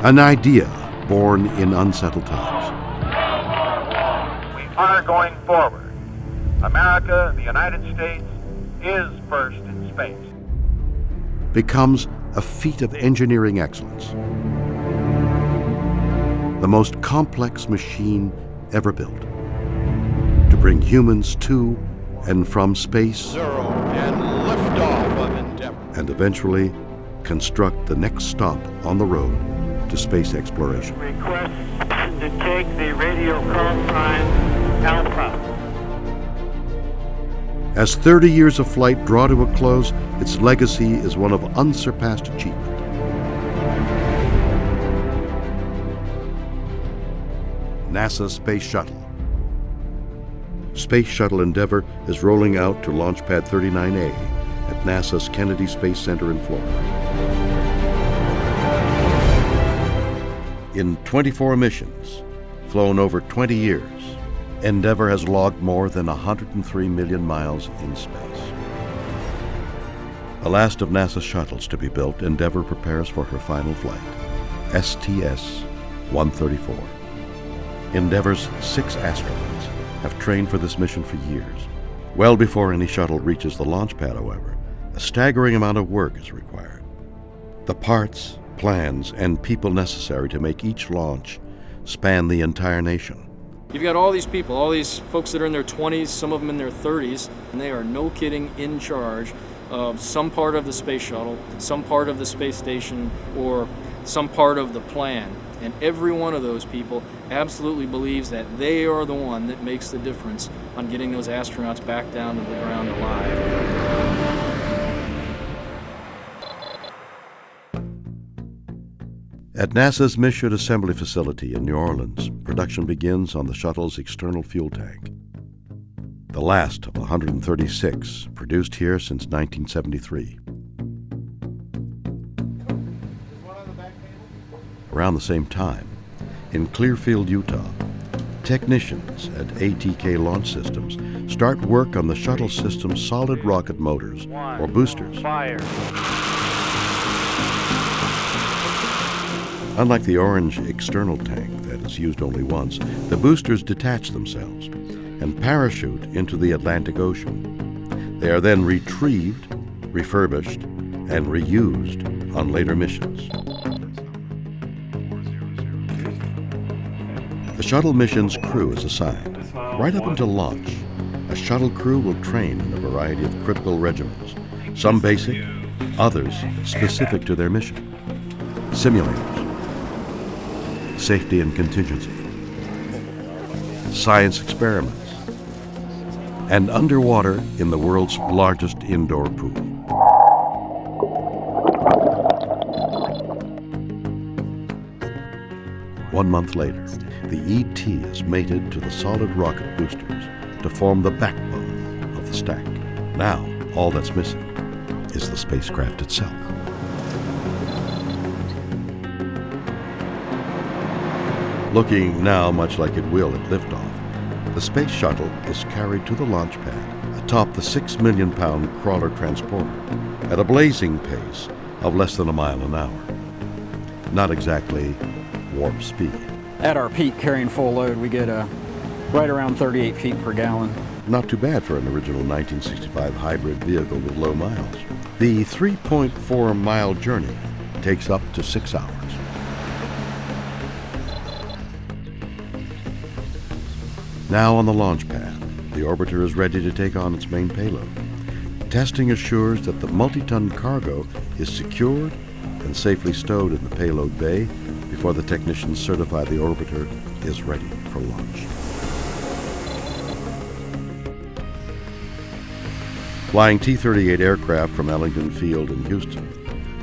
An idea born in unsettled times. We are going forward. America, the United States, is first in space. Becomes a feat of engineering excellence. The most complex machine ever built to bring humans to and from space, Zero and liftoff of Endeavour, and eventually construct the next stop on the road to space exploration. Request to take the radio call sign Alpha. As 30 years of flight draw to a close, its legacy is one of unsurpassed achievement. NASA Space Shuttle. Space Shuttle Endeavour is rolling out to Launch Pad 39A at NASA's Kennedy Space Center in Florida. In 24 missions, flown over 20 years, Endeavour has logged more than 103 million miles in space. The last of NASA's shuttles to be built, Endeavour prepares for her final flight, STS-134. Endeavour's 6 astronauts have trained for this mission for years. Well before any shuttle reaches the launch pad, however, a staggering amount of work is required. The parts, plans, and people necessary to make each launch span the entire nation. You've got all these people, all these folks that are in their 20s, some of them in their 30s, and they are, no kidding, in charge of some part of the space shuttle, some part of the space station, or some part of the plan. And every one of those people absolutely believes that they are the one that makes the difference on getting those astronauts back down to the ground alive. At NASA's Mission Assembly Facility in New Orleans, production begins on the shuttle's external fuel tank. The last of 136 produced here since 1973. Around the same time, in Clearfield, Utah, technicians at ATK Launch Systems start work on the shuttle system's solid rocket motors, or boosters. Fire. Unlike the orange external tank that is used only once, the boosters detach themselves and parachute into the Atlantic Ocean. They are then retrieved, refurbished, and reused on later missions. The shuttle mission's crew is assigned. Right up until launch, a shuttle crew will train in a variety of critical regimens, some basic, others specific to their mission. Simulators, safety and contingency, science experiments, and underwater in the world's largest indoor pool. One month later, the ET is mated to the solid rocket boosters to form the backbone of the stack. Now, all that's missing is the spacecraft itself. Looking now much like it will at liftoff, the space shuttle is carried to the launch pad atop the 6 million pound crawler transporter at a blazing pace of less than a mile an hour. Not exactly warp speed. At our peak carrying full load, we get right around 38 feet per gallon. Not too bad for an original 1965 hybrid vehicle with low miles. The 3.4 mile journey takes up to 6 hours. Now on the launch pad, the orbiter is ready to take on its main payload. Testing assures that the multi-ton cargo is secured and safely stowed in the payload bay before the technicians certify the orbiter is ready for launch. Flying T-38 aircraft from Ellington Field in Houston,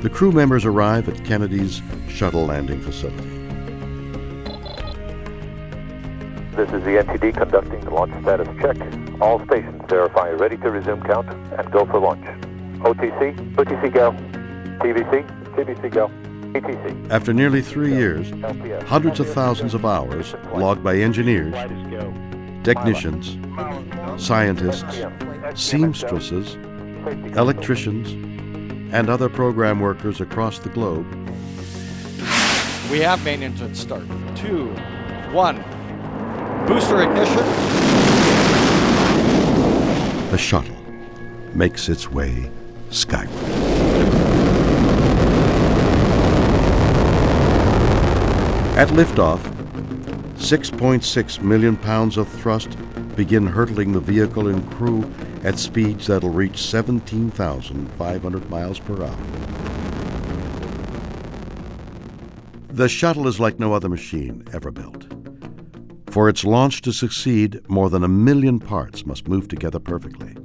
the crew members arrive at Kennedy's Shuttle landing facility. This is the NTD conducting the launch status check. All stations verify ready to resume count and go for launch. OTC, OTC go. TVC, TVC go. ETC. After nearly 3 years, hundreds of thousands of hours logged by engineers, technicians, scientists, seamstresses, electricians, and other program workers across the globe, We have main engine start. 2, 1. Booster ignition. The shuttle makes its way skyward. At liftoff, 6.6 million pounds of thrust begin hurtling the vehicle and crew at speeds that'll reach 17,500 miles per hour. The shuttle is like no other machine ever built. For its launch to succeed, more than 1 million parts must move together perfectly.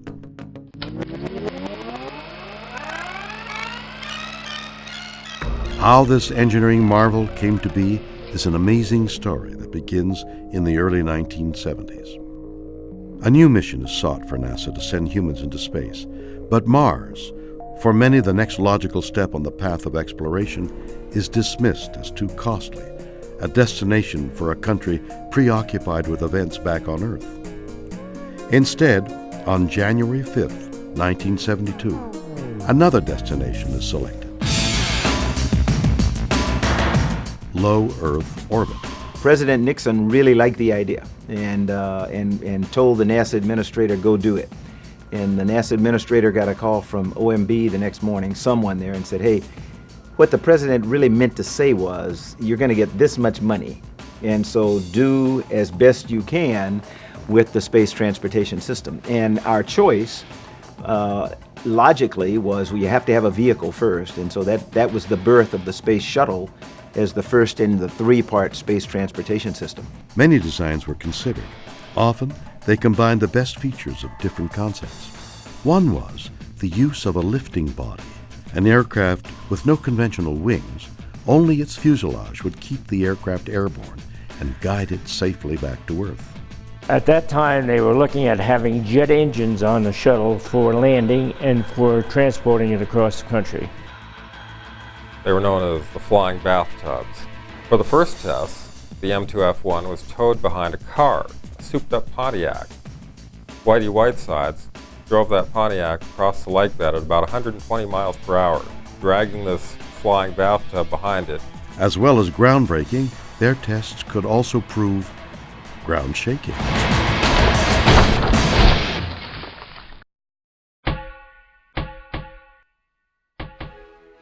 How this engineering marvel came to be is an amazing story that begins in the early 1970s. A new mission is sought for NASA to send humans into space, but Mars, for many the next logical step on the path of exploration, is dismissed as too costly, a destination for a country preoccupied with events back on Earth. Instead, on January 5th, 1972, another destination is selected: low Earth orbit. President Nixon really liked the idea and told the NASA administrator, go do it. And the NASA administrator got a call from OMB the next morning, someone there, and said, hey, what the president really meant to say was, you're going to get this much money, and so do as best you can with the space transportation system. And our choice, logically, was you have to have a vehicle first, and so that was the birth of the Space Shuttle as the first in the 3-part space transportation system. Many designs were considered. Often, they combined the best features of different concepts. One was the use of a lifting body, an aircraft with no conventional wings. Only its fuselage would keep the aircraft airborne and guide it safely back to Earth. At that time, they were looking at having jet engines on the shuttle for landing and for transporting it across the country. They were known as the flying bathtubs. For the first test, the M2F1 was towed behind a car, a souped-up Pontiac. Whitey Whitesides drove that Pontiac across the lake bed at about 120 miles per hour, dragging this flying bathtub behind it. As well as groundbreaking, their tests could also prove ground shaking.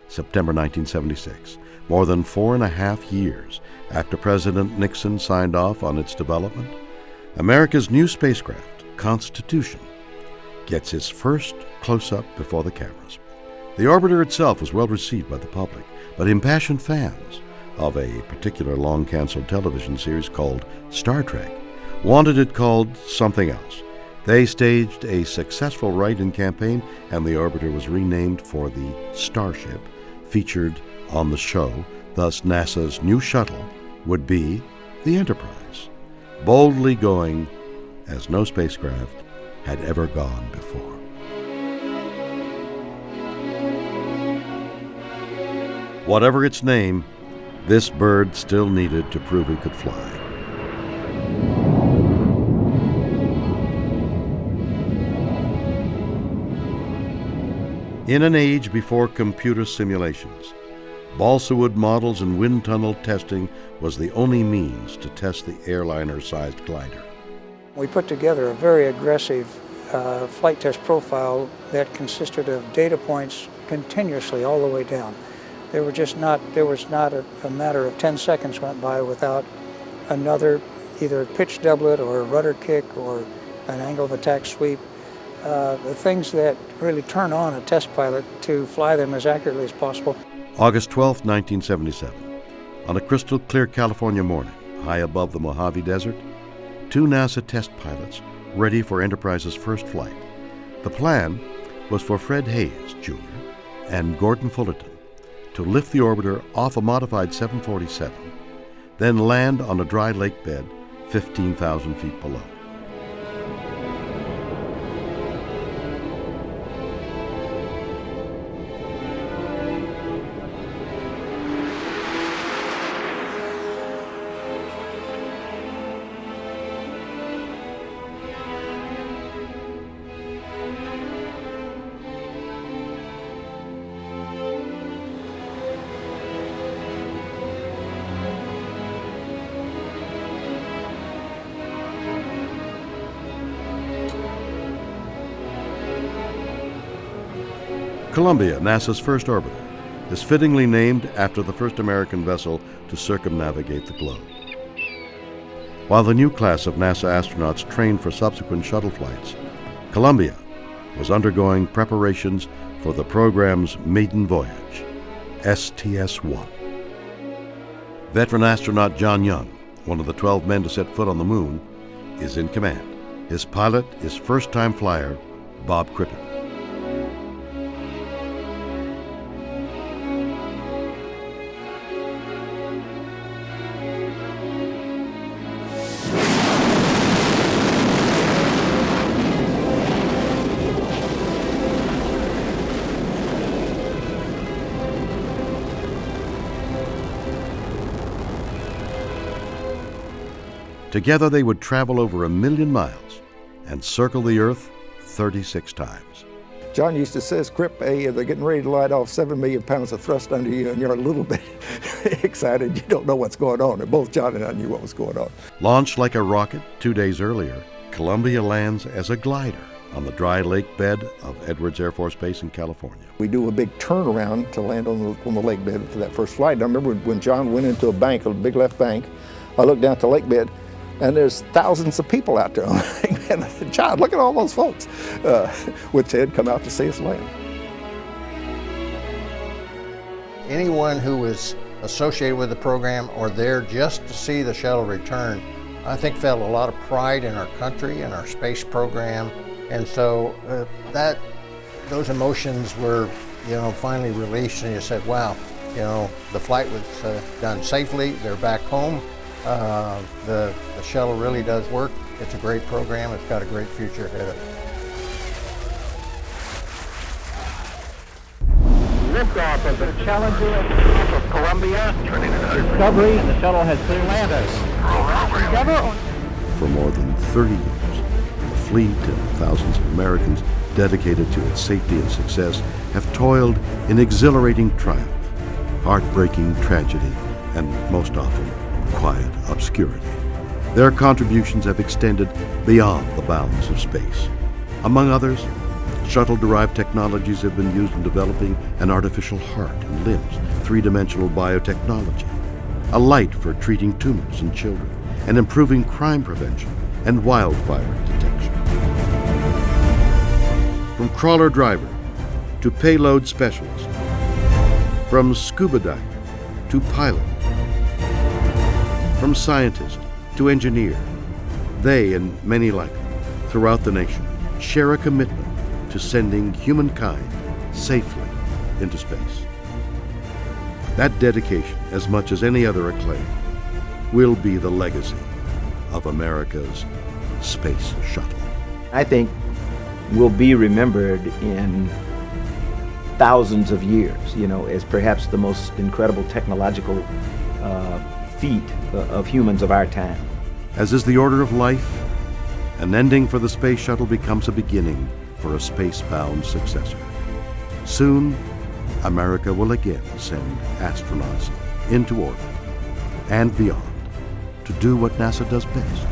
September 1976, more than 4.5 years after President Nixon signed off on its development, America's new spacecraft, Constitution, gets its first close-up before the cameras. The orbiter itself was well received by the public, but impassioned fans of a particular long-canceled television series called Star Trek wanted it called something else. They staged a successful write-in campaign, and the orbiter was renamed for the Starship featured on the show. Thus, NASA's new shuttle would be the Enterprise, boldly going as no spacecraft had ever gone before. Whatever its name, this bird still needed to prove it could fly. In an age before computer simulations, balsa wood models and wind tunnel testing was the only means to test the airliner-sized glider. We put together a very aggressive flight test profile that consisted of data points continuously all the way down. There was not a matter of 10 seconds went by without another either pitch doublet or a rudder kick or an angle of attack sweep. The things that really turn on a test pilot to fly them as accurately as possible. August 12, 1977. On a crystal clear California morning, high above the Mojave Desert, 2 NASA test pilots ready for Enterprise's first flight. The plan was for Fred Hayes, Jr. and Gordon Fullerton to lift the orbiter off a modified 747, then land on a dry lake bed 15,000 feet below. Columbia, NASA's first orbiter, is fittingly named after the first American vessel to circumnavigate the globe. While the new class of NASA astronauts trained for subsequent shuttle flights, Columbia was undergoing preparations for the program's maiden voyage, STS-1. Veteran astronaut John Young, one of the 12 men to set foot on the moon, is in command. His pilot is first-time flyer Bob Crippen. Together they would travel over 1 million miles and circle the Earth 36 times. John used to say, Crip, hey, they're getting ready to light off 7 million pounds of thrust under you, and you're a little bit excited. You don't know what's going on. And both John and I knew what was going on. Launched like a rocket 2 days earlier, Columbia lands as a glider on the dry lake bed of Edwards Air Force Base in California. We do a big turnaround to land on the lake bed for that first flight. And I remember when John went into a bank, a big left bank, I looked down at the lake bed, and there's thousands of people out there. And I said, John, look at all those folks, which had come out to see us land. Anyone who was associated with the program or there just to see the shuttle return, I think felt a lot of pride in our country and our space program. And so those emotions were, finally released, and you said, wow, the flight was done safely, they're back home. The shuttle really does work. It's a great program. It's got a great future ahead of it. Liftoff of the Challenger of Columbia. Discovery, and the shuttle has cleared land. For more than 30 years, the fleet and thousands of Americans dedicated to its safety and success have toiled in exhilarating triumph, heartbreaking tragedy, and most often, quiet obscurity. Their contributions have extended beyond the bounds of space. Among others, shuttle-derived technologies have been used in developing an artificial heart and limbs, three-dimensional biotechnology, a light for treating tumors in children, and improving crime prevention and wildfire detection. From crawler driver to payload specialist, from scuba diver to pilot, from scientist to engineer, they and many like them throughout the nation share a commitment to sending humankind safely into space. That dedication, as much as any other acclaim, will be the legacy of America's space shuttle. I think we'll be remembered in thousands of years, as perhaps the most incredible technological feat of humans of our time. As is the order of life, an ending for the space shuttle becomes a beginning for a space-bound successor. Soon, America will again send astronauts into orbit and beyond to do what NASA does best: